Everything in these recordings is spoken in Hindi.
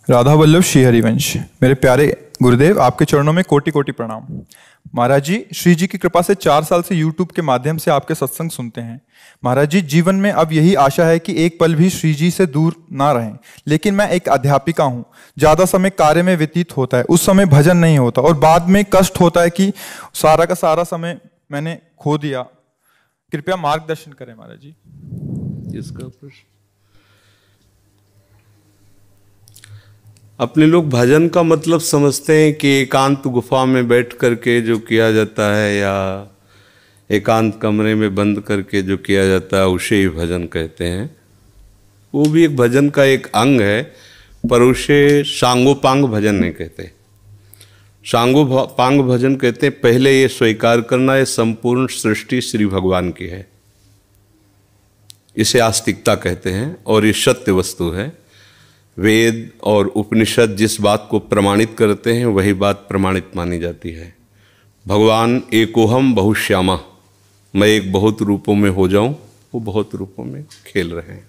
राधा वल्लभ श्री हरिवंश। मेरे प्यारे गुरुदेव, आपके चरणों में कोटि कोटि प्रणाम। महाराज जी, श्री जी की कृपा से 4 साल से YouTube के माध्यम से आपके सत्संग सुनते हैं। महाराज जी, जीवन में अब यही आशा है कि एक पल भी श्री जी से दूर ना रहें। लेकिन मैं एक अध्यापिका हूँ, ज़्यादा समय कार्य में व्यतीत होता है, उस समय भजन नहीं होता और बाद में कष्ट होता है कि सारा का सारा समय मैंने खो दिया। कृपया मार्गदर्शन करें महाराज जी। इसका प्रश्न, अपने लोग भजन का मतलब समझते हैं कि एकांत गुफा में बैठ करके जो किया जाता है या एकांत कमरे में बंद करके जो किया जाता है उसे ही भजन कहते हैं। वो भी एक भजन का एक अंग है, पर उसे सांगोपांग भजन नहीं कहते। सांगोपांग भजन कहते हैं पहले ये स्वीकार करना ये संपूर्ण सृष्टि श्री भगवान की है, इसे आस्तिकता कहते हैं और ये सत्य वस्तु है। वेद और उपनिषद जिस बात को प्रमाणित करते हैं वही बात प्रमाणित मानी जाती है। भगवान एकोहम बहुश्यामा, मैं एक बहुत रूपों में हो जाऊं, वो बहुत रूपों में खेल रहे हैं।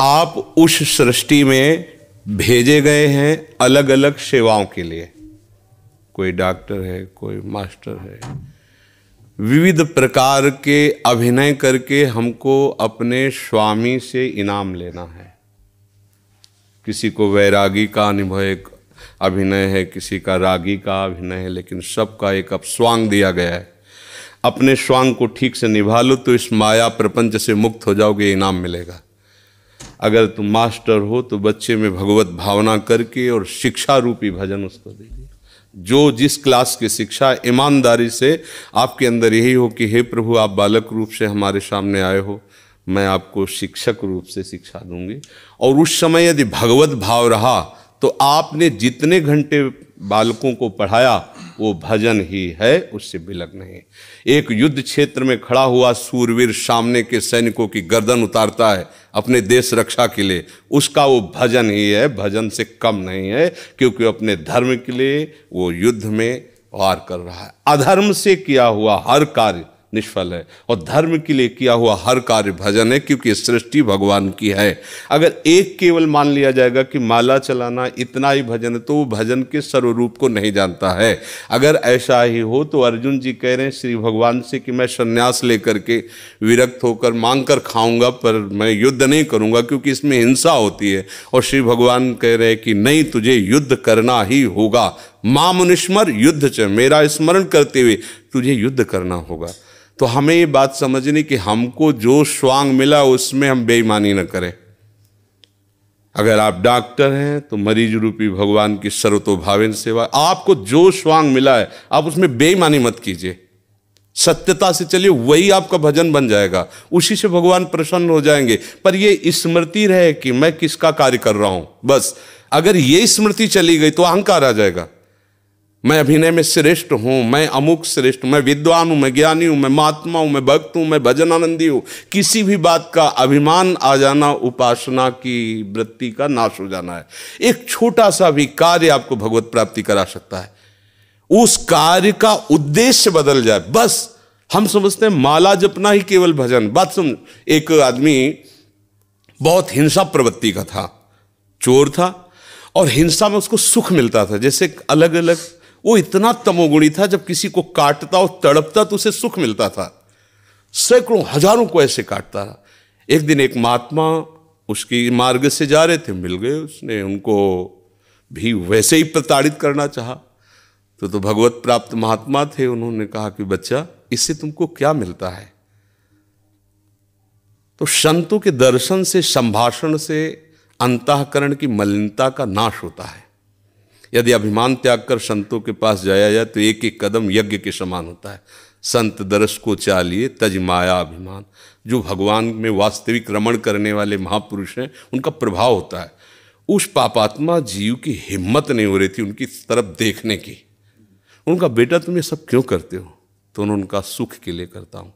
आप उस सृष्टि में भेजे गए हैं अलग अलग सेवाओं के लिए। कोई डॉक्टर है, कोई मास्टर है, विविध प्रकार के अभिनय करके हमको अपने स्वामी से इनाम लेना है। किसी को वैरागी का अनुभव एक अभिनय है, किसी का रागी का अभिनय है, लेकिन सबका एक अब स्वांग दिया गया है। अपने स्वांग को ठीक से निभा लो तो इस माया प्रपंच से मुक्त हो जाओगे, इनाम मिलेगा। अगर तुम मास्टर हो तो बच्चे में भगवत भावना करके और शिक्षा रूपी भजन उसको दीजिए। जो जिस क्लास की शिक्षा, ईमानदारी से आपके अंदर यही हो कि हे प्रभु, आप बालक रूप से हमारे सामने आए हो, मैं आपको शिक्षक रूप से शिक्षा दूंगी। और उस समय यदि भगवत भाव रहा तो आपने जितने घंटे बालकों को पढ़ाया वो भजन ही है, उससे बिलक नहीं। एक युद्ध क्षेत्र में खड़ा हुआ सूरवीर सामने के सैनिकों की गर्दन उतारता है अपने देश रक्षा के लिए, उसका वो भजन ही है, भजन से कम नहीं है, क्योंकि अपने धर्म के लिए वो युद्ध में वार कर रहा है। अधर्म से किया हुआ हर कार्य निष्फल है और धर्म के लिए किया हुआ हर कार्य भजन है, क्योंकि सृष्टि भगवान की है। अगर एक केवल मान लिया जाएगा कि माला चलाना इतना ही भजन है तो वो भजन के सर्वरूप को नहीं जानता है। अगर ऐसा ही हो तो अर्जुन जी कह रहे हैं श्री भगवान से कि मैं संन्यास लेकर के विरक्त होकर मांग कर खाऊंगा, पर मैं युद्ध नहीं करूंगा क्योंकि इसमें हिंसा होती है। और श्री भगवान कह रहे हैं कि नहीं, तुझे युद्ध करना ही होगा। मां मुनिस्मर युद्ध च, मेरा स्मरण करते हुए तुझे युद्ध करना होगा। तो हमें ये बात समझनी कि हमको जो स्वांग मिला उसमें हम बेईमानी न करें। अगर आप डॉक्टर हैं तो मरीज रूपी भगवान की सर्वतोभावेन सेवा, आपको जो स्वांग मिला है आप उसमें बेईमानी मत कीजिए, सत्यता से चलिए, वही आपका भजन बन जाएगा, उसी से भगवान प्रसन्न हो जाएंगे। पर ये स्मृति रहे कि मैं किसका कार्य कर रहा हूं, बस अगर ये स्मृति चली गई तो अहंकार आ जाएगा। मैं अभिनय में श्रेष्ठ हूं, मैं अमुक श्रेष्ठ, मैं विद्वान हूं, मैं ज्ञानी हूं, मैं महात्मा हूं, मैं भक्त हूं, मैं भजन आनंदी हूं। किसी भी बात का अभिमान आ जाना उपासना की वृत्ति का नाश हो जाना है। एक छोटा सा भी कार्य आपको भगवत प्राप्ति करा सकता है, उस कार्य का उद्देश्य बदल जाए। बस हम समझते हैं माला जपना ही केवल भजन। बात सुन, एक आदमी बहुत हिंसा प्रवृत्ति का था, चोर था, और हिंसा में उसको सुख मिलता था। जैसे अलग अलग, वो इतना तमोगुणी था, जब किसी को काटता और तड़पता तो उसे सुख मिलता था। सैकड़ों हजारों को ऐसे काटता था। एक दिन एक महात्मा उसकी मार्ग से जा रहे थे, मिल गए, उसने उनको भी वैसे ही प्रताड़ित करना चाहा। तो भगवत प्राप्त महात्मा थे, उन्होंने कहा कि बच्चा, इससे तुमको क्या मिलता है? तो संतों के दर्शन से, संभाषण से अंतःकरण की मलिनता का नाश होता है। यदि अभिमान त्याग कर संतों के पास जाया जाए तो एक एक कदम यज्ञ के समान होता है। संत दरस को चालिए तज माया अभिमान। जो भगवान में वास्तविक रमण करने वाले महापुरुष हैं, उनका प्रभाव होता है। उस पापात्मा जीव की हिम्मत नहीं हो रही थी उनकी तरफ देखने की। उनका बेटा तुम ये सब क्यों करते हो? तो उन्होंने कहा सुख के लिए करता हूँ,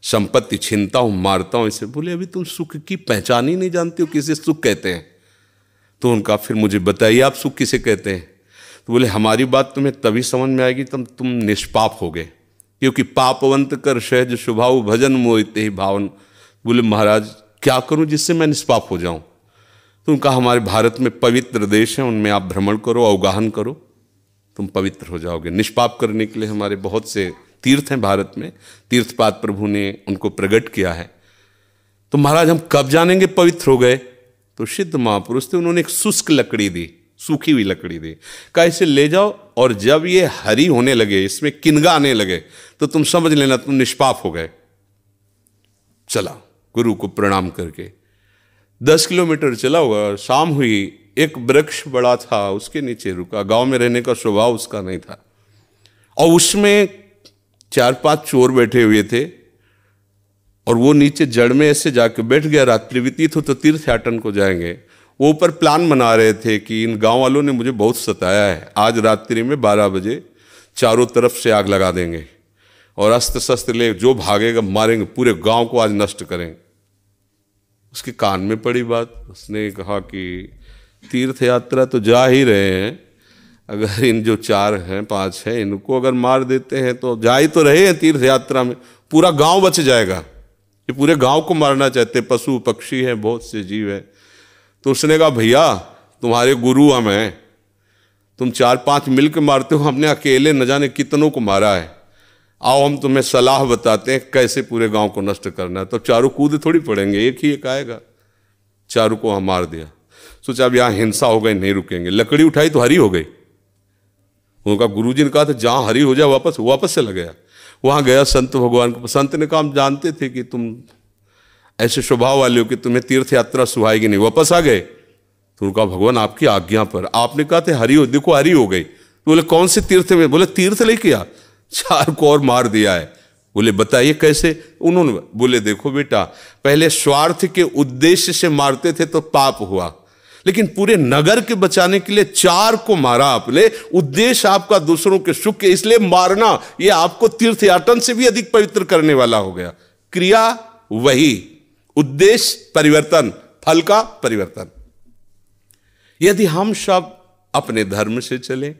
संपत्ति छीनता हूँ, मारता हूँ। इसे बोले अभी तुम सुख की पहचान ही नहीं जानते हो, किसे सुख कहते हैं? तो उनका फिर मुझे बताइए आप सुख किसे कहते हैं? तो बोले हमारी बात तुम्हें तभी समझ में आएगी तब तुम निष्पाप हो गए, क्योंकि पापवंत कर सहज स्वभाव भजन मोहिते ही भावन। बोले महाराज क्या करूं जिससे मैं निष्पाप हो जाऊं? तो उनका हमारे भारत में पवित्र देश है, उनमें आप भ्रमण करो, अवगाहन करो, तुम पवित्र हो जाओगे। निष्पाप करने के लिए हमारे बहुत से तीर्थ हैं भारत में, तीर्थपाद प्रभु ने उनको प्रकट किया है। तो महाराज हम कब जानेंगे पवित्र हो गए? तो सिद्ध महापुरुष थे, उन्होंने एक शुष्क लकड़ी दी, सूखी हुई लकड़ी दी, कहा इसे ले जाओ और जब ये हरी होने लगे, इसमें किनगा आने लगे, तो तुम समझ लेना तुम निष्पाप हो गए। चला गुरु को प्रणाम करके 10 किलोमीटर चला हुआ, शाम हुई, एक वृक्ष बड़ा था उसके नीचे रुका। गांव में रहने का स्वभाव उसका नहीं था, और उसमें 4-5 चोर बैठे हुए थे, और वो नीचे जड़ में ऐसे जाके बैठ गया। रात्रि व्यतीत हो तो तीर्थयाटन को जाएंगे। वो ऊपर प्लान बना रहे थे कि इन गांव वालों ने मुझे बहुत सताया है, आज रात्रि में 12 बजे चारों तरफ से आग लगा देंगे और अस्त्र शस्त्र ले जो भागेगा मारेंगे, पूरे गांव को आज नष्ट करेंगे। उसके कान में पड़ी बात, उसने कहा कि तीर्थ यात्रा तो जा ही रहे हैं, अगर इन जो 4 हैं 5 हैं इनको अगर मार देते हैं तो जा ही तो रहे हैं तीर्थ यात्रा में, पूरा गांव बच जाएगा। ये पूरे गांव को मारना चाहते, पशु पक्षी हैं, बहुत से जीव हैं। तो उसने कहा भैया तुम्हारे गुरु हम हैं, तुम 4-5 मिलकर मारते हो, हमने अकेले न जाने कितनों को मारा है, आओ हम तुम्हें सलाह बताते हैं कैसे पूरे गांव को नष्ट करना है। तो चारों कूद थोड़ी पड़ेंगे, एक ही एक आएगा। चारों को हम मार दिया। सोचा अब यहाँ हिंसा हो गई, नहीं रुकेंगे। लकड़ी उठाई तो हरी हो गई। उनका गुरुजी ने कहा था जहाँ हरी हो जाए वापस चला गया। वहाँ गया संत भगवान को, संत ने कहा हम जानते थे कि तुम ऐसे स्वभाव वाले हो कि तुम्हें तीर्थ यात्रा सुहाएगी नहीं, वापस आ गए। तो उनका भगवान आपकी आज्ञा पर, आपने कहा था हरी हो, देखो हरी हो गई। तो बोले कौन से तीर्थ में? बोले तीर्थ लेके आ, 4 को और मार दिया है। बोले बताइए कैसे? उन्होंने बोले देखो बेटा, पहले स्वार्थ के उद्देश्य से मारते थे तो पाप हुआ, लेकिन पूरे नगर के बचाने के लिए 4 को मारा आपने। उद्देश्य आपका दूसरों के सुख के, इसलिए मारना ये आपको तीर्थयाटन से भी अधिक पवित्र करने वाला हो गया। क्रिया वही, उद्देश्य परिवर्तन, फल का परिवर्तन। यदि हम सब अपने धर्म से चले,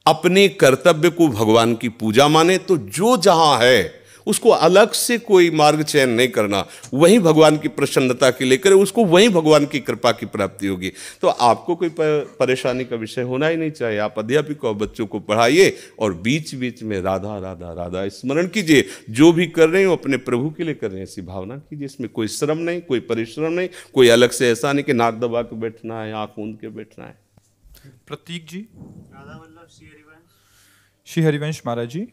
अपने कर्तव्य को भगवान की पूजा माने, तो जो जहां है उसको अलग से कोई मार्ग चयन नहीं करना, वही भगवान की प्रसन्नता के लिए करे, उसको वही भगवान की कृपा की प्राप्ति होगी। तो आपको कोई परेशानी का विषय होना ही नहीं चाहिए। आप अध्यापक और बच्चों को पढ़ाइए और बीच बीच में राधा राधा राधा स्मरण कीजिए। जो भी कर रहे हो अपने प्रभु के लिए कर रहे हैं ऐसी भावना कीजिए। इसमें कोई श्रम नहीं, कोई परिश्रम नहीं, कोई अलग से ऐसा नहीं कि नाक दबा के बैठना है, आंख मूंद के बैठना है। प्रतीक जी, श्री हरिवंश महाराज जी।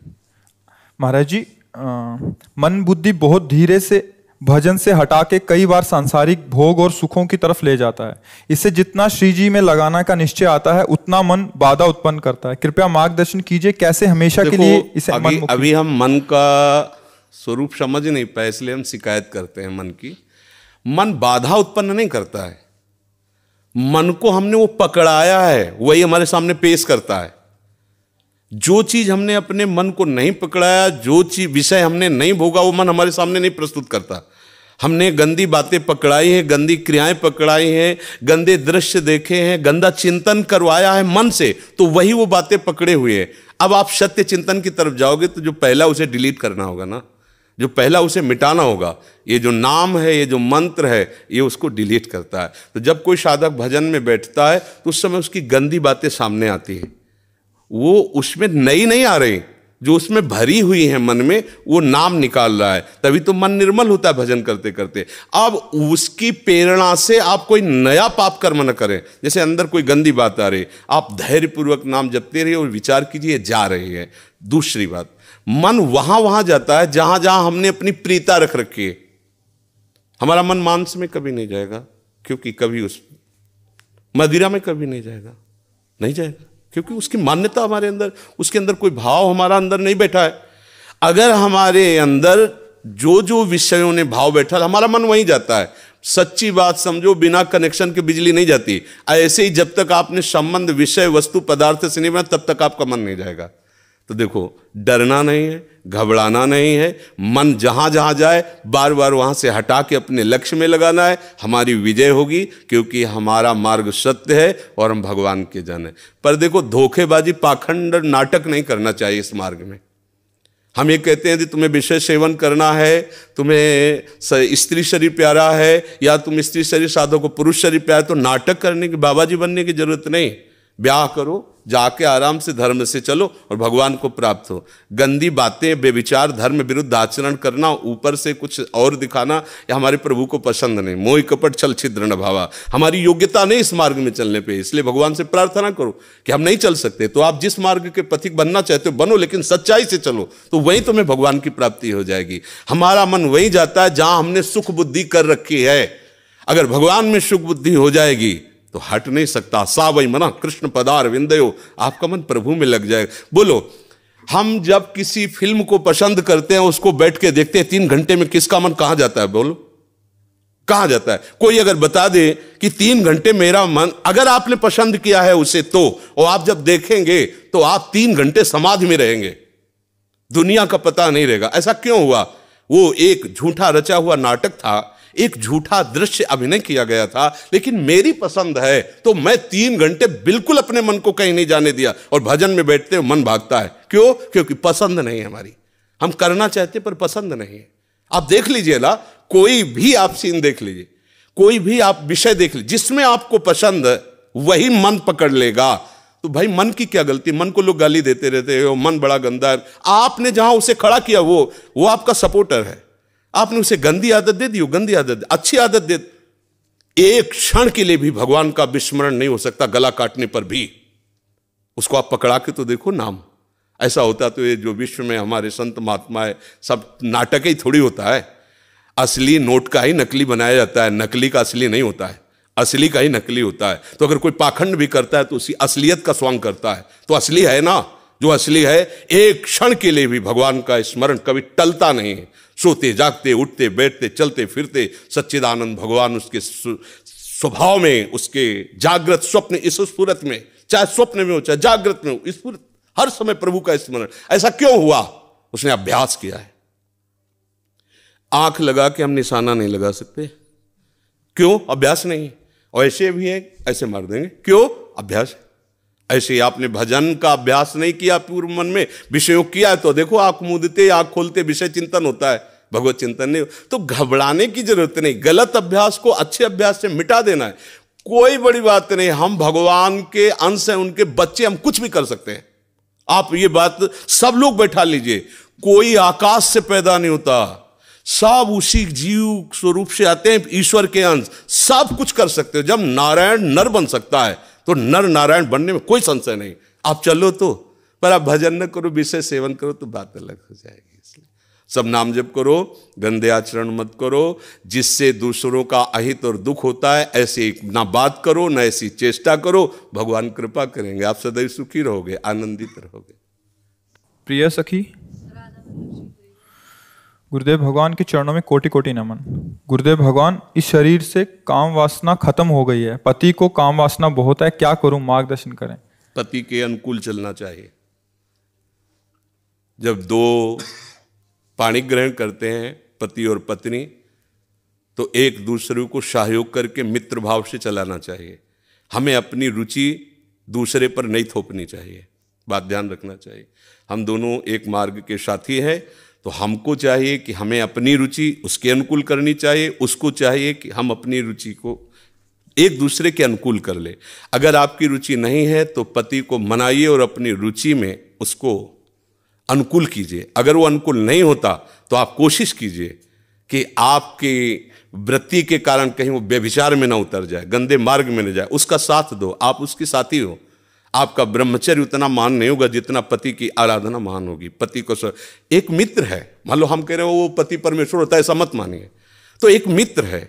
महाराज जी, मन बुद्धि बहुत धीरे से भजन से हटा के कई बार सांसारिक भोग और सुखों की तरफ ले जाता है। इससे जितना श्री जी में लगाना का निश्चय आता है उतना मन बाधा उत्पन्न करता है। कृपया मार्गदर्शन कीजिए कैसे हमेशा के लिए इसे अभी हम मन का स्वरूप समझ नहीं पाए, इसलिए हम शिकायत करते हैं मन की। मन बाधा उत्पन्न नहीं करता है, मन को हमने वो पकड़ाया है, वही हमारे सामने पेश करता है। जो चीज हमने अपने मन को नहीं पकड़ाया, जो चीज विषय हमने नहीं भोगा, वो मन हमारे सामने नहीं प्रस्तुत करता। हमने गंदी बातें पकड़ाई हैं, गंदी क्रियाएं पकड़ाई हैं, गंदे दृश्य देखे हैं, गंदा चिंतन करवाया है मन से, तो वही वो बातें पकड़े हुए हैं। अब आप सत्य चिंतन की तरफ जाओगे तो जो पहला उसे डिलीट करना होगा ना, जो पहला उसे मिटाना होगा। ये जो नाम है, ये जो मंत्र है, ये उसको डिलीट करता है। तो जब कोई साधक भजन में बैठता है तो उस समय उसकी गंदी बातें सामने आती हैं, वो उसमें नई नहीं आ रही, जो उसमें भरी हुई है मन में, वो नाम निकाल रहा है। तभी तो मन निर्मल होता है भजन करते करते। अब उसकी प्रेरणा से आप कोई नया पाप कर्म न करें। जैसे अंदर कोई गंदी बात आ रही, आप धैर्यपूर्वक नाम जपते रहिए और विचार कीजिए जा रही है। दूसरी बात, मन वहां जाता है जहां जहां हमने अपनी प्रीता रख रखी है। हमारा मन मांस में कभी नहीं जाएगा, क्योंकि कभी उस मदिरा में कभी नहीं जाएगा, नहीं जाएगा, क्योंकि उसकी मान्यता हमारे अंदर, उसके अंदर कोई भाव हमारा अंदर नहीं बैठा है। अगर हमारे अंदर जो जो विषयों ने भाव बैठा, हमारा मन वहीं जाता है। सच्ची बात समझो, बिना कनेक्शन के बिजली नहीं जाती। ऐसे ही जब तक आपने संबंध विषय वस्तु पदार्थ से नहीं बना, तब तक आपका मन नहीं जाएगा। तो देखो, डरना नहीं है, घबराना नहीं है, मन जहां जहां जाए बार बार वहां से हटा के अपने लक्ष्य में लगाना है। हमारी विजय होगी, क्योंकि हमारा मार्ग सत्य है और हम भगवान के जन हैं। पर देखो, धोखेबाजी पाखंड नाटक नहीं करना चाहिए इस मार्ग में। हम ये कहते हैं कि तुम्हें विषय सेवन करना है, तुम्हें स्त्री शरीर प्यारा है, या तुम स्त्री शरीर साधो को पुरुष शरीर प्यारा, तो नाटक करने की, बाबा जी बनने की जरूरत नहीं। ब्याह करो, जाके आराम से धर्म से चलो और भगवान को प्राप्त हो। गंदी बातें, बेविचार, धर्म विरुद्ध आचरण करना, ऊपर से कुछ और दिखाना, या हमारे प्रभु को पसंद नहीं। मोह कपट छल छिद्र न भावा, हमारी योग्यता नहीं इस मार्ग में चलने पे। इसलिए भगवान से प्रार्थना करो कि हम नहीं चल सकते, तो आप जिस मार्ग के पथिक बनना चाहते हो बनो, लेकिन सच्चाई से चलो, तो वहीं तुम्हें भगवान की प्राप्ति हो जाएगी। हमारा मन वहीं जाता है जहां हमने सुख बुद्धि कर रखी है। अगर भगवान में सुख बुद्धि हो जाएगी तो हट नहीं सकता। सा वही मना कृष्ण पदार विंदयो, आपका मन प्रभु में लग जाएगा। बोलो, हम जब किसी फिल्म को पसंद करते हैं, उसको बैठ के देखते हैं, 3 घंटे में किसका मन कहां जाता है? बोलो, कहां जाता है? कोई अगर बता दे कि 3 घंटे मेरा मन, अगर आपने पसंद किया है उसे, तो और आप जब देखेंगे तो आप 3 घंटे समाधि में रहेंगे, दुनिया का पता नहीं रहेगा। ऐसा क्यों हुआ? वो एक झूठा रचा हुआ नाटक था, एक झूठा दृश्य अभिनय किया गया था, लेकिन मेरी पसंद है तो मैं 3 घंटे बिल्कुल अपने मन को कहीं नहीं जाने दिया, और भजन में बैठते हो मन भागता है। क्यों? क्योंकि पसंद नहीं है हमारी। हम करना चाहते पर पसंद नहीं है। आप देख लीजिए ना, कोई भी आप सीन देख लीजिए, कोई भी आप विषय देख लीजिए, जिसमें आपको पसंद है वही मन पकड़ लेगा। तो भाई मन की क्या गलती? मन को लोग गाली देते रहते हैं, मन बड़ा गंदा है। आपने जहां उसे खड़ा किया वो आपका सपोर्टर है। आपने उसे गंदी आदत दे दी, गंदी आदत, अच्छी आदत दे। एक क्षण के लिए भी भगवान का विस्मरण नहीं हो सकता, गला काटने पर भी। उसको आप पकड़ा के तो देखो नाम। ऐसा होता तो ये जो विश्व में हमारे संत महात्मा है, सब नाटक ही थोड़ी होता है। असली नोट का ही नकली बनाया जाता है, नकली का असली नहीं होता है, असली का ही नकली होता है। तो अगर कोई पाखंड भी करता है तो उसी असलियत का स्वांग करता है, तो असली है ना। जो असली है, एक क्षण के लिए भी भगवान का स्मरण कभी टलता नहीं है। सोते जागते, उठते बैठते, चलते फिरते सच्चिदानंद भगवान उसके स्वभाव में, उसके जागृत स्वप्न इस स्फुरत में, चाहे स्वप्न में हो चाहे जागृत में हो, स्फुरत हर समय प्रभु का स्मरण। ऐसा क्यों हुआ? उसने अभ्यास किया है। आंख लगा के हम निशाना नहीं लगा सकते, क्यों? अभ्यास नहीं। और ऐसे भी है, ऐसे मार देंगे, क्यों? अभ्यास। ऐसे आपने भजन का अभ्यास नहीं किया, पूर्व मन में विषयों किया, तो देखो आंख मूंदते, आंख खोलते विषय चिंतन होता है, भगवत चिंतन नहीं। तो घबराने की जरूरत नहीं, गलत अभ्यास को अच्छे अभ्यास से मिटा देना है। कोई बड़ी बात नहीं, हम भगवान के अंश हैं, उनके बच्चे, हम कुछ भी कर सकते हैं। आप ये बात सब लोग बैठा लीजिए, कोई आकाश से पैदा नहीं होता, सब उसी जीव स्वरूप से आते हैं, ईश्वर के अंश, सब कुछ कर सकते हो। जब नारायण नर बन सकता है तो नर नारायण बनने में कोई संशय नहीं। आप चलो तो, पर आप भजन न करो, विषय सेवन करो तो बात अलग हो जाएगी। इसलिए सब नाम जप करो, गंदे आचरण मत करो, जिससे दूसरों का अहित और दुख होता है ऐसी ना बात करो, ना ऐसी चेष्टा करो। भगवान कृपा करेंगे, आप सदैव सुखी रहोगे, आनंदित रहोगे। प्रिय सखी, गुरुदेव भगवान के चरणों में कोटि कोटि नमन। गुरुदेव भगवान, इस शरीर से काम वासना खत्म हो गई है, पति को काम वासना बहुत है, क्या करूं, मार्गदर्शन करें। पति के अनुकूल चलना चाहिए। जब 2 पाणी ग्रहण करते हैं पति और पत्नी, तो एक दूसरे को सहयोग करके मित्र भाव से चलाना चाहिए। हमें अपनी रुचि दूसरे पर नहीं थोपनी चाहिए, बात ध्यान रखना चाहिए। हम दोनों एक मार्ग के साथी हैं, तो हमको चाहिए कि हमें अपनी रुचि उसके अनुकूल करनी चाहिए, उसको चाहिए कि हम अपनी रुचि को एक दूसरे के अनुकूल कर ले। अगर आपकी रुचि नहीं है तो पति को मनाइए और अपनी रुचि में उसको अनुकूल कीजिए। अगर वो अनुकूल नहीं होता तो आप कोशिश कीजिए कि आपकी वृत्ति के कारण कहीं वो व्यभिचार में ना उतर जाए, गंदे मार्ग में न जाए। उसका साथ दो, आप उसके साथी हो। आपका ब्रह्मचर्य उतना महान नहीं होगा जितना पति की आराधना महान होगी। पति को एक मित्र है, मान लो हम कह रहे हो वो पति परमेश्वर होता है, ऐसा मत मानिए। तो एक मित्र है,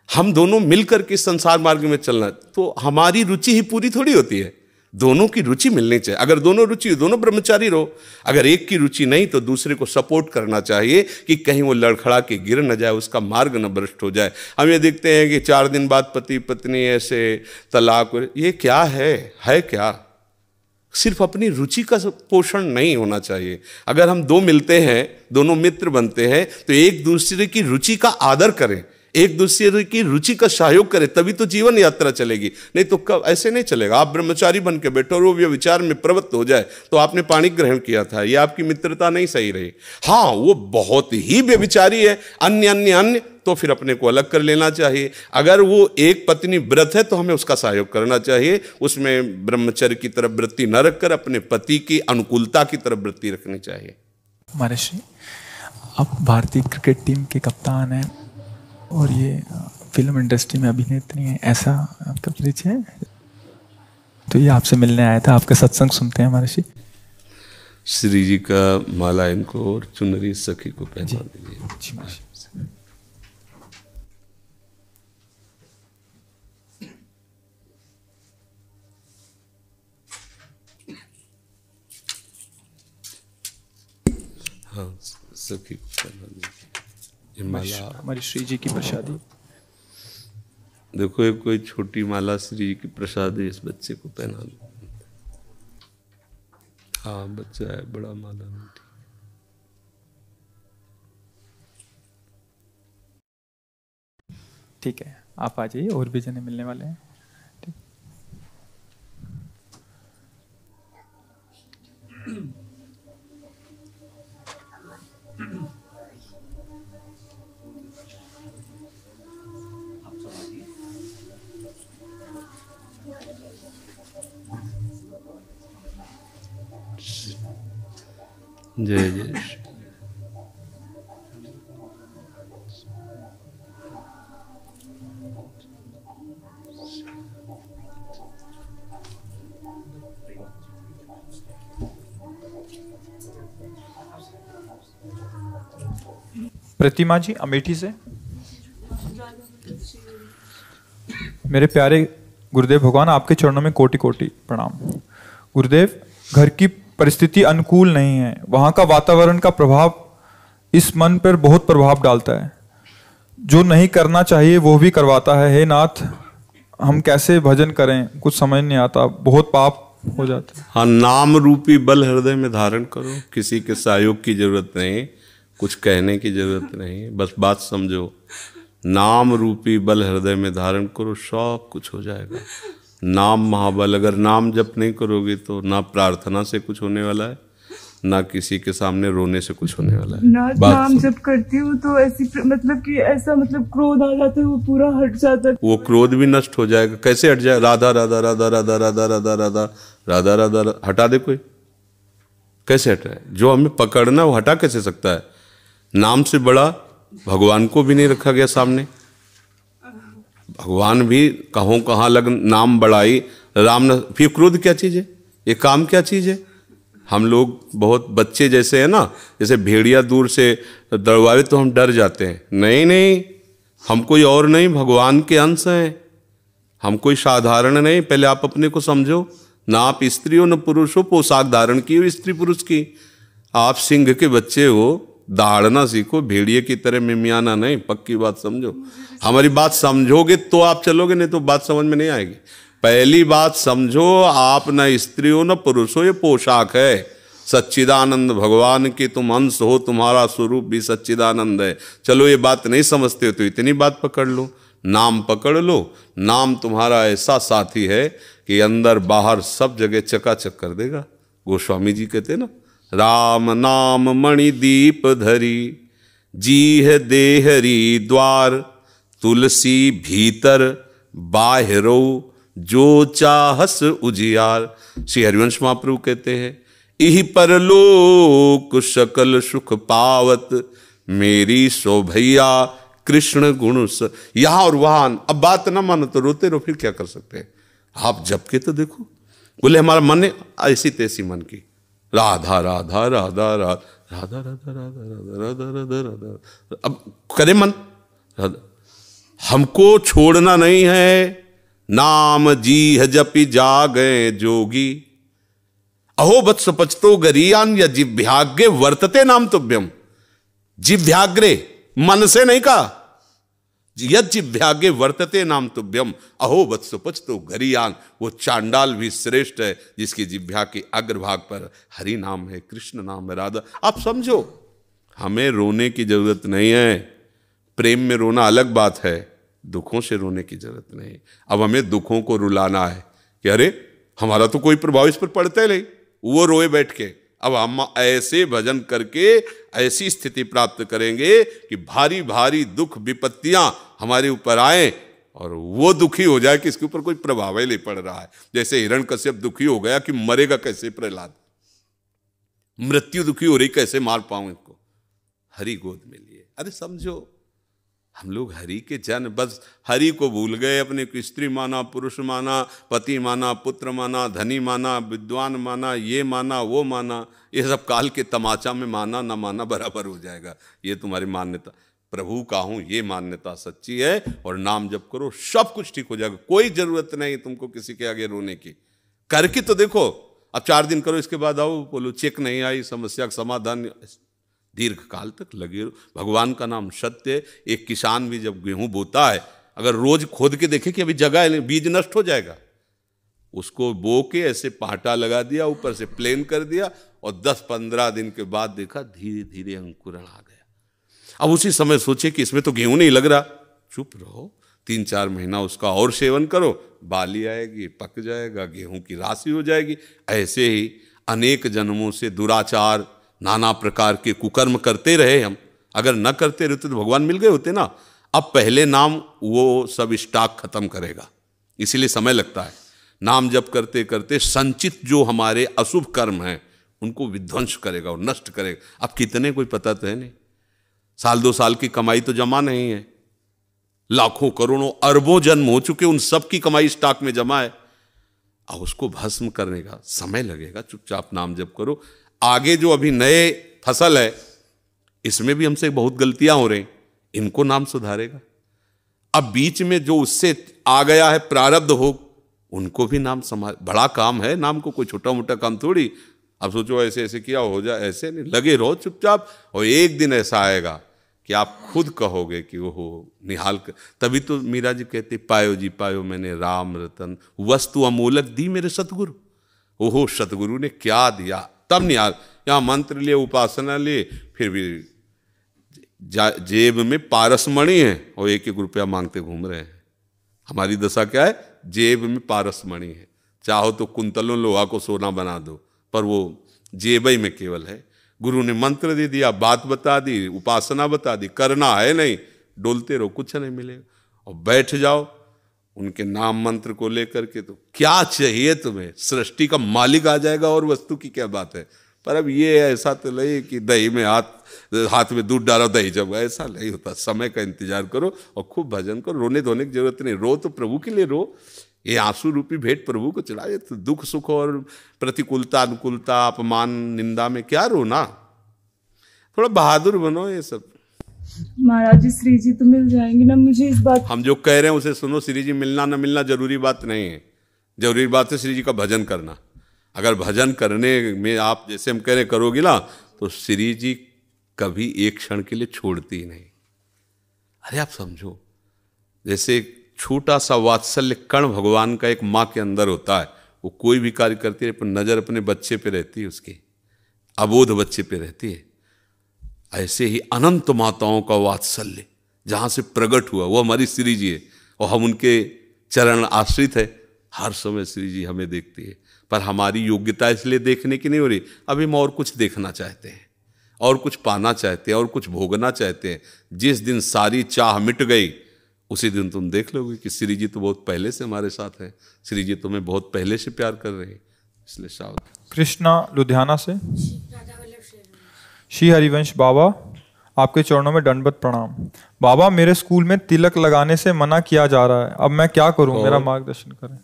हम दोनों मिलकर के संसार मार्ग में चलना, तो हमारी रुचि ही पूरी थोड़ी होती है, दोनों की रुचि मिलनी चाहिए। अगर दोनों रुचि, दोनों ब्रह्मचारी रहो। अगर एक की रुचि नहीं तो दूसरे को सपोर्ट करना चाहिए कि कहीं वो लड़खड़ा के गिर न जाए, उसका मार्ग न भ्रष्ट हो जाए। हम ये देखते हैं कि 4 दिन बाद पति पत्नी ऐसे तलाक, ये क्या है क्या? सिर्फ अपनी रुचि का पोषण नहीं होना चाहिए। अगर हम 2 मिलते हैं, दोनों मित्र बनते हैं, तो एक दूसरे की रुचि का आदर करें, एक दूसरे की रुचि का सहयोग करें, तभी तो जीवन यात्रा चलेगी। नहीं तो कब ऐसे नहीं चलेगा। आप ब्रह्मचारी बन के बैठो और वो व्यभिचार में प्रवृत्त हो जाए तो आपने पाणी ग्रहण किया था, ये आपकी मित्रता नहीं सही रही। हाँ, वो बहुत ही व्यभिचारी है, अन्य अन्य अन्य, तो फिर अपने को अलग कर लेना चाहिए। अगर वो एक पत्नी व्रत है तो हमें उसका सहयोग करना चाहिए, उसमें ब्रह्मचर्य की तरफ वृत्ति न रखकर अपने पति की अनुकूलता की तरफ वृत्ति रखनी चाहिए। महर्षि, आप भारतीय क्रिकेट टीम के कप्तान हैं और ये फिल्म इंडस्ट्री में अभिनेत्री हैं, ऐसा आपका परिचय है? तो ये आपसे मिलने आया था, आपका सत्संग सुनते हैं महर्षि। श्री जी का माला इनको और चुनरी सखी को पहना दीजिए। जी महर्षि। हाँ, सखी को पहना दीजिए। ये माला हमारी श्री जी की प्रसादी। देखो, एक कोई छोटी माला श्री जी की प्रसादी इस बच्चे को पहना दो। हाँ, बच्चा है, बड़ा माला नहीं। ठीक है, आप आ जाइए, और भी जने मिलने वाले हैं। ठीक। जय जय श्री। प्रतिमा जी अमेठी से। मेरे प्यारे गुरुदेव भगवान, आपके चरणों में कोटि कोटि प्रणाम। गुरुदेव, घर की परिस्थिति अनुकूल नहीं है, वहां का वातावरण का प्रभाव इस मन पर बहुत प्रभाव डालता है, जो नहीं करना चाहिए वो भी करवाता है। हे नाथ, हम कैसे भजन करें, कुछ समझ नहीं आता, बहुत पाप हो जाता है। हाँ, नाम रूपी बल हृदय में धारण करो, किसी के सहयोग की जरूरत नहीं, कुछ कहने की जरूरत नहीं, बस बात समझो। नाम रूपी बल हृदय में धारण करो, सब कुछ हो जाएगा। नाम महाबल। अगर नाम जप नहीं करोगे तो ना प्रार्थना से कुछ होने वाला है, ना किसी के सामने रोने से कुछ होने वाला है। नाम जब करती हूँ तो ऐसी मतलब कि ऐसा मतलब क्रोध आ जाता है, वो पूरा हट जाता है। वो क्रोध भी नष्ट हो जाएगा। कैसे हट जाए? राधा राधा राधा राधा राधा राधा राधा राधा राधा हटा दे कोई, कैसे हटाए? जो हमें पकड़ना वो हटा कैसे सकता है? नाम से बड़ा भगवान को भी नहीं रखा गया सामने। भगवान भी कहों कहाँ लग नाम बढ़ाई राम न। फिर क्रोध क्या चीज है? ये काम क्या चीज है? हम लोग बहुत बच्चे जैसे है ना, जैसे भेड़िया दूर से दौड़ावे तो हम डर जाते हैं। नहीं नहीं, हम कोई और नहीं, भगवान के अंश हैं, हम कोई साधारण नहीं। पहले आप अपने को समझो। ना आप स्त्री हो न पुरुष हो, पोशाक धारण की हो स्त्री पुरुष की। आप सिंह के बच्चे हो, दहाड़ना सीखो, भेड़िए की तरह मिमियाना नहीं। पक्की बात समझो। हमारी बात समझोगे तो आप चलोगे, नहीं तो बात समझ में नहीं आएगी। पहली बात समझो, आप न स्त्री हो न पुरुष हो, ये पोशाक है। सच्चिदानंद भगवान की तुम अंश हो, तुम्हारा स्वरूप भी सच्चिदानंद है। चलो ये बात नहीं समझते हो तो इतनी बात पकड़ लो, नाम पकड़ लो। नाम तुम्हारा ऐसा साथी है कि अंदर बाहर सब जगह चकाचक कर देगा। गोस्वामी जी कहते ना, राम नाम मणि दीप धरी, जीह देहरी द्वार, तुलसी भीतर बाहरो, जो चाहस उजियार। श्री हरिवंश महाप्रभु कहते हैं, इहि परलोक सकल सुख पावत, मेरी शोभैया कृष्ण गुण स। यहाँ और वहां। अब बात ना मानो तो रोते रहो, फिर क्या कर सकते हैं? आप जब के तो देखो। बोले हमारा मन है ऐसी तैसी मन की, राधा राधा राधा राधा राधा राधा राधा राधा राधा राधा। अब करे मन, हमको छोड़ना नहीं है। नाम जी जपि जागे जोगी, अहो वत्स पचतो गरीयान या जिभ्याग्रे वर्तते नाम तुभ्यम। जिभ्याग्रे मन से नहीं कहा, यद जिभ्याग्रे वर्तते नाम तुभ्यम, अहो वत्स पचतो गरीयान। वो चांडाल भी श्रेष्ठ है जिसकी जिभ्या के अग्रभाग पर हरि नाम है, कृष्ण नाम है, राधा। आप समझो, हमें रोने की जरूरत नहीं है। प्रेम में रोना अलग बात है, दुखों से रोने की जरूरत नहीं। अब हमें दुखों को रुलाना है कि अरे हमारा तो कोई प्रभाव इस पर पड़ता ही नहीं, वो रोए बैठ के। अब हम ऐसे भजन करके ऐसी स्थिति प्राप्त करेंगे कि भारी भारी दुख विपत्तियां हमारे ऊपर आए और वो दुखी हो जाए कि इसके ऊपर कोई प्रभाव ही नहीं पड़ रहा है। जैसे हिरण्यकश्यप दुखी हो गया कि मरेगा कैसे प्रहलाद, मृत्यु दुखी हो रही कैसे मार पाऊं इसको, हरि गोद में लिए। अरे समझो, हम लोग हरि के जन, बस हरि को भूल गए, अपने को स्त्री माना, पुरुष माना, पति माना, पुत्र माना, धनी माना, विद्वान माना, ये माना वो माना। ये सब काल के तमाचा में माना ना माना बराबर हो जाएगा। ये तुम्हारी मान्यता, प्रभु का हूं ये मान्यता सच्ची है, और नाम जप करो सब कुछ ठीक हो जाएगा। कोई जरूरत नहीं तुमको किसी के आगे रोने की, करके तो देखो। अब 4 दिन करो, इसके बाद आओ बोलो चेक नहीं आई, समस्या का समाधान, दीर्घ काल तक लगे। भगवान का नाम सत्य। एक किसान भी जब गेहूं बोता है, अगर रोज खोद के देखे कि अभी जगह है, बीज नष्ट हो जाएगा, उसको बो के ऐसे पाटा लगा दिया, ऊपर से प्लेन कर दिया, और 10-15 दिन के बाद देखा धीरे धीरे अंकुरण आ गया। अब उसी समय सोचे कि इसमें तो गेहूं नहीं लग रहा, चुप रहो, 3-4 महीना उसका और सेवन करो, बाली आएगी, पक जाएगा, गेहूं की राशि हो जाएगी। ऐसे ही अनेक जन्मों से दुराचार, नाना प्रकार के कुकर्म करते रहे हम। अगर न करते रहते तो भगवान मिल गए होते ना। अब पहले नाम वो सब स्टॉक खत्म करेगा, इसीलिए समय लगता है। नाम जप करते करते संचित जो हमारे अशुभ कर्म हैं उनको विध्वंस करेगा और नष्ट करेगा। अब कितने कोई पता तो है नहीं, 1-2 साल की कमाई तो जमा नहीं है, लाखों करोड़ों अरबों जन्म हो चुके, उन सब की कमाई स्टॉक में जमा है। अब उसको भस्म करने का समय लगेगा। चुपचाप नाम जप करो। आगे जो अभी नए फसल है, इसमें भी हमसे बहुत गलतियां हो रही, इनको नाम सुधारेगा। अब बीच में जो उससे आ गया है प्रारब्ध हो, उनको भी नाम संभाल। बड़ा काम है नाम को, कोई छोटा मोटा काम थोड़ी। अब सोचो ऐसे ऐसे किया हो जाए, ऐसे नहीं, लगे रहो चुपचाप। और एक दिन ऐसा आएगा कि आप खुद कहोगे कि ओहो निहाल कर। तभी तो मीरा जी कहते, पायो जी पायो मैंने राम रतन, वस्तु अमोलक दी मेरे सतगुरु। ओहो सतगुरु ने क्या दिया, तब निहाल। यहाँ मंत्र लिए, उपासना लिए, फिर भी जेब में पारसमणि है और 1-1 रुपया मांगते घूम रहे हैं। हमारी दशा क्या है, जेब में पारसमणि है, चाहो तो कुंतलों लोहा को सोना बना दो, पर वो जेब ही में केवल है। गुरु ने मंत्र दे दिया, बात बता दी, उपासना बता दी, करना है नहीं, डोलते रहो, कुछ नहीं मिलेगा। और बैठ जाओ उनके नाम मंत्र को लेकर के, तो क्या चाहिए तुम्हें, सृष्टि का मालिक आ जाएगा, और वस्तु की क्या बात है। पर अब ये ऐसा तो नहीं कि दही में हाथ में दूध डालो दही जम गया, ऐसा नहीं होता। समय का इंतजार करो और खूब भजन करो। रोने धोने की जरूरत नहीं, रो तो प्रभु के लिए रो। ये आंसू रूपी भेंट प्रभु को चढ़ाए। तो दुख सुख और प्रतिकूलता अनुकूलता अपमान निंदा में क्या रोना, थोड़ा बहादुर बनो। ये सब महाराज जी श्री जी तो मिल जाएंगे ना मुझे, इस बात हम जो कह रहे हैं उसे सुनो। श्री जी मिलना ना मिलना जरूरी बात नहीं है, जरूरी बात है श्री जी का भजन करना। अगर भजन करने में आप जैसे हम कह रहे करोगे ना, तो श्री जी कभी एक क्षण के लिए छोड़ती ही नहीं। अरे आप समझो, जैसे छोटा सा वात्सल्य कण भगवान का एक माँ के अंदर होता है, वो कोई भी कार्य करती है पर नजर अपने बच्चे पे रहती है, उसकी अबोध बच्चे पे रहती है। ऐसे ही अनंत माताओं का वात्सल्य जहाँ से प्रकट हुआ वो हमारी श्री जी है, और हम उनके चरण आश्रित है। हर समय श्री जी हमें देखती है, पर हमारी योग्यता इसलिए देखने की नहीं हो रही। अभी हम और कुछ देखना चाहते हैं, और कुछ पाना चाहते हैं, और कुछ भोगना चाहते हैं। जिस दिन सारी चाह मिट गई, उसी दिन तुम देख लोगे कि श्री जी तो बहुत पहले से हमारे साथ है, श्री जी तुम्हें बहुत पहले से प्यार कर रहे हैं। इसलिए सावधान। कृष्णा लुधियाना से। श्री हरिवंश बाबा, आपके चरणों में दंडवत प्रणाम। बाबा, मेरे स्कूल में तिलक लगाने से मना किया जा रहा है, अब मैं क्या करूं, मेरा मार्गदर्शन करें।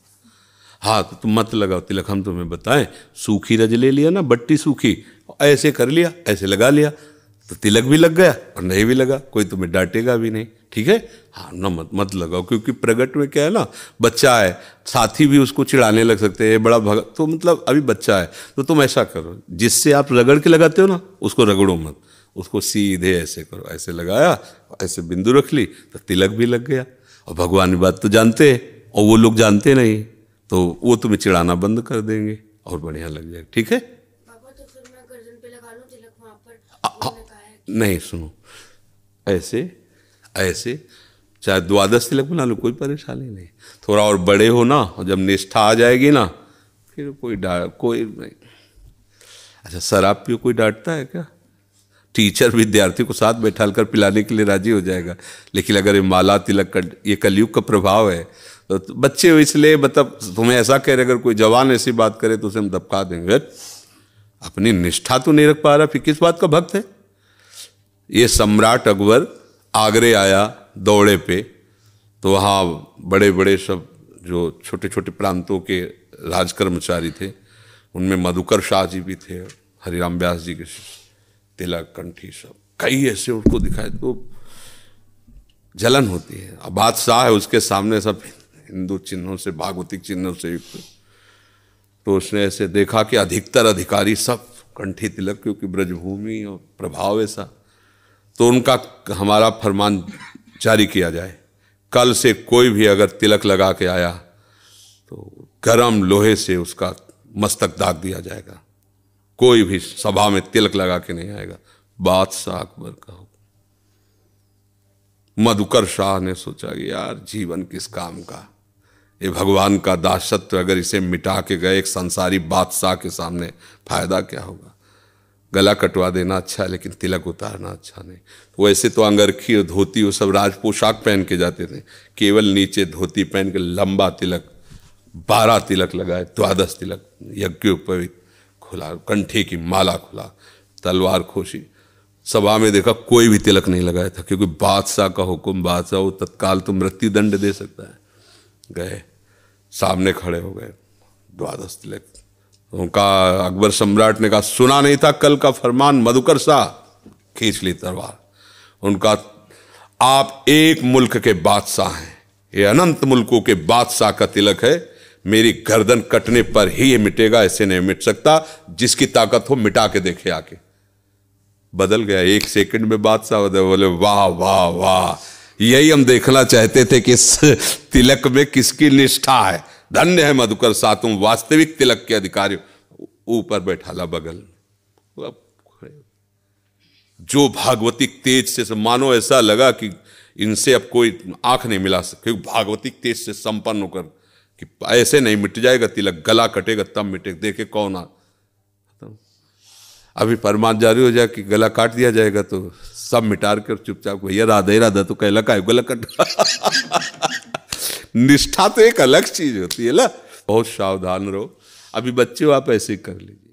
हाँ तो तुम मत लगाओ तिलक, हम तुम्हें बताएं। सूखी रज ले लिया ना, बट्टी सूखी, ऐसे कर लिया, ऐसे लगा लिया, तो तिलक भी लग गया और नहीं भी लगा, कोई तुम्हें डांटेगा भी नहीं। ठीक है, हाँ ना, मत लगाओ। क्योंकि प्रगट में क्या है ना, बच्चा है, साथी भी उसको चिढ़ाने लग सकते हैं, बड़ा भगत, तो मतलब अभी बच्चा है। तो तुम ऐसा करो, जिससे आप रगड़ के लगाते हो ना, उसको रगड़ो मत, उसको सीधे ऐसे करो। ऐसे लगाया, ऐसे बिंदु रख ली, तो तिलक भी लग गया। और भगवान की बात तो जानते हैं, और वो लोग जानते नहीं, तो वो तुम्हें चिढ़ाना बंद कर देंगे और बढ़िया लग जाएगा। ठीक है पापा, तो फिर मैं गर्दन पे लगा लूं तिलक वहां पर? नहीं, सुनो, ऐसे ऐसे चाहे द्वादश तिलक बना लो, कोई परेशानी नहीं। थोड़ा और बड़े हो ना, और जब निष्ठा आ जाएगी ना, फिर कोई नहीं। अच्छा, शराब पियो कोई डांटता है क्या? टीचर विद्यार्थी को साथ बैठा कर पिलाने के लिए राजी हो जाएगा। लेकिन अगर ये माला तिलक का, ये कलयुग का प्रभाव है, तो बच्चे इसलिए मतलब तुम्हें ऐसा कह रहे, अगर कोई जवान ऐसी बात करे तो उसे हम दबका देंगे। अपनी निष्ठा तो नहीं रख पा रहा, फिर किस बात का भक्त है? ये सम्राट अकबर आगरे आया दौड़े पे, तो वहाँ बड़े बड़े सब जो छोटे छोटे प्रांतों के राज कर्मचारी थे, उनमें मधुकर शाह जी भी थे, हरिराम व्यास जी के तिलक कंठी सब कई ऐसे उनको दिखाए, तो जलन होती है। अब बादशाह है, उसके सामने सब हिंदू चिन्हों से, भागवतिक चिन्हों से युक्त, तो उसने ऐसे देखा कि अधिकतर अधिकारी सब कंठी तिलक, क्योंकि ब्रजभूमि और प्रभाव ऐसा, तो उनका हमारा फरमान जारी किया जाए, कल से कोई भी अगर तिलक लगा के आया तो गरम लोहे से उसका मस्तक दाग दिया जाएगा, कोई भी सभा में तिलक लगा के नहीं आएगा। बादशाह अकबर का हुक्म। मधुकर शाह ने सोचा कि यार जीवन किस काम का, ये भगवान का दासत्व अगर इसे मिटा के गए एक संसारी बादशाह के सामने, फायदा क्या होगा? गला कटवा देना अच्छा है, लेकिन तिलक उतारना अच्छा नहीं। तो वैसे तो अंगरखी और धोती वो सब राज पोशाक पहन के जाते थे, केवल नीचे धोती पहन के लंबा तिलक, 12 तिलक लगाए, द्वादश तिलक, यज्ञोपवीत खुला, कंठे की माला खुला, तलवार खोशी। सभा में देखा कोई भी तिलक नहीं लगाया था, क्योंकि बादशाह का हुक्म, बादशाह वो तत्काल तो मृत्यु दंड दे सकता है। गए, सामने खड़े हो गए, द्वादश तिलक उनका। अकबर सम्राट ने कहा सुना नहीं था कल का फरमान मधुकर शाह? खींच ली तलवार। उनका, आप एक मुल्क के बादशाह हैं, ये अनंत मुल्कों के बादशाह का तिलक है, मेरी गर्दन कटने पर ही ये मिटेगा, ऐसे नहीं मिट सकता, जिसकी ताकत हो मिटा के देखे आके। बदल गया, 1 सेकंड में बादशाह बदल। बोले वाह वाह वाह, यही हम देखना चाहते थे कि इस तिलक में किसकी निष्ठा है। धन्य है मधुकर शाह, तुम वास्तविक तिलक के अधिकारी। ऊपर बैठा ला बगल, जो भागवतिक तेज से मानो ऐसा लगा कि इनसे अब कोई आंख नहीं मिला सकती, भागवतिक तेज से संपन्न होकर कि ऐसे नहीं मिट जाएगा तिलक, गला कटेगा तब मिटेगा। देखे कौन आ, अभी फरमान जारी हो जाए कि गला काट दिया जाएगा तो सब मिटा कर चुपचाप, भैया राधा ही राधा तो कहला का गला कट। निष्ठा तो एक अलग चीज होती है ना, बहुत सावधान रहो। अभी बच्चे हो आप ऐसे ही कर लीजिए।